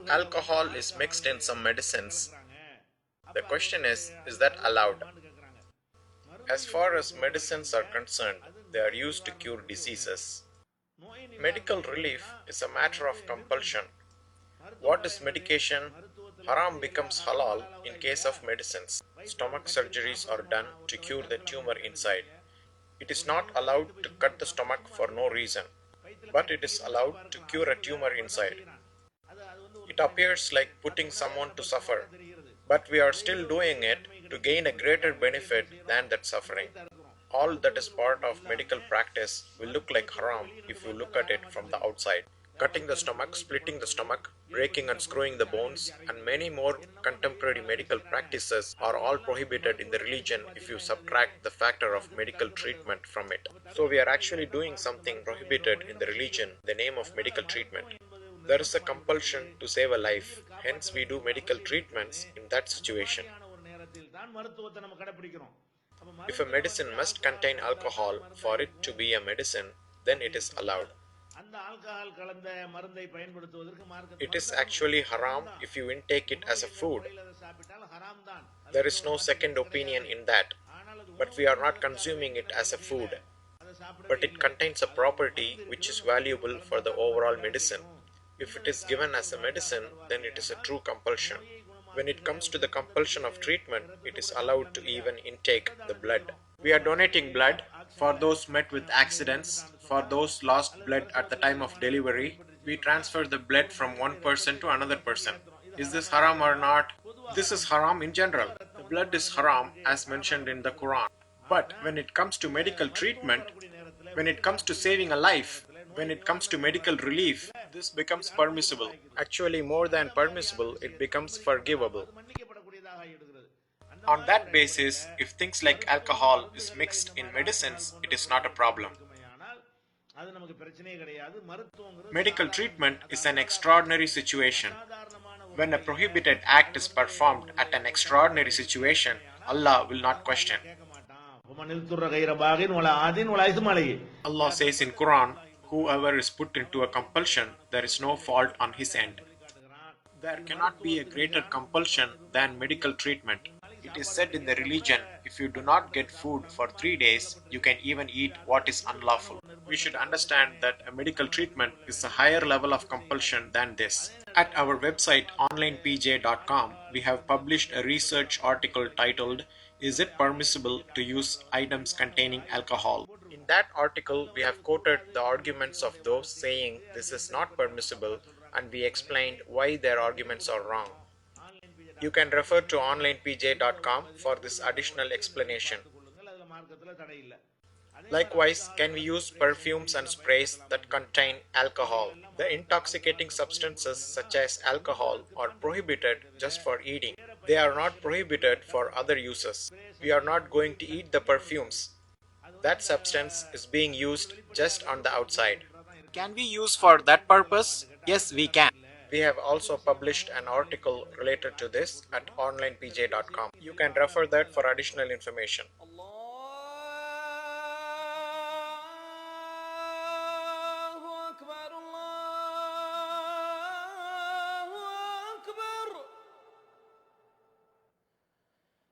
Alcohol is mixed in some medicines. The question is that allowed? As far as medicines are concerned, they are used to cure diseases. Medical relief is a matter of compulsion. What is medication? Haram becomes halal in case of medicines. Stomach surgeries are done to cure the tumor inside. It is not allowed to cut the stomach for no reason, but it is allowed to cure a tumor inside. It appears like putting someone to suffer, but we are still doing it to gain a greater benefit than that suffering. All that is part of medical practice will look like haram if you look at it from the outside. Cutting the stomach, splitting the stomach, breaking and screwing the bones, and many more contemporary medical practices are all prohibited in the religion if you subtract the factor of medical treatment from it. So we are actually doing something prohibited in the religion in the name of medical treatment. There is a compulsion to save a life, hence we do medical treatments in that situation. If a medicine must contain alcohol for it to be a medicine, then it is allowed. It is actually haram if you intake it as a food. There is no second opinion in that, but we are not consuming it as a food. But it contains a property which is valuable for the overall medicine. If it is given as a medicine, then it is a true compulsion. When it comes to the compulsion of treatment, it is allowed to even intake the blood. We are donating blood for those met with accidents, for those lost blood at the time of delivery. We transfer the blood from one person to another person. Is this haram or not? This is haram in general. The blood is haram as mentioned in the Quran. But when it comes to medical treatment, when it comes to saving a life, when it comes to medical relief, this becomes permissible. Actually, more than permissible, it becomes forgivable. On that basis, if things like alcohol is mixed in medicines, it is not a problem. Medical treatment is an extraordinary situation. When a prohibited act is performed at an extraordinary situation, Allah will not question. Allah says in Quran, whoever is put into a compulsion, there is no fault on his end. There cannot be a greater compulsion than medical treatment. It is said in the religion, if you do not get food for 3 days, you can even eat what is unlawful. We should understand that a medical treatment is a higher level of compulsion than this. At our website onlinepj.com, we have published a research article titled, "Is it permissible to use items containing alcohol?" In that article, we have quoted the arguments of those saying this is not permissible, and we explained why their arguments are wrong. You can refer to onlinepj.com for this additional explanation. Likewise, can we use perfumes and sprays that contain alcohol? The intoxicating substances such as alcohol are prohibited just for eating. They are not prohibited for other uses. We are not going to eat the perfumes. That substance is being used just on the outside. Can we use for that purpose? Yes, we can. We have also published an article related to this at onlinepj.com. You can refer that for additional information.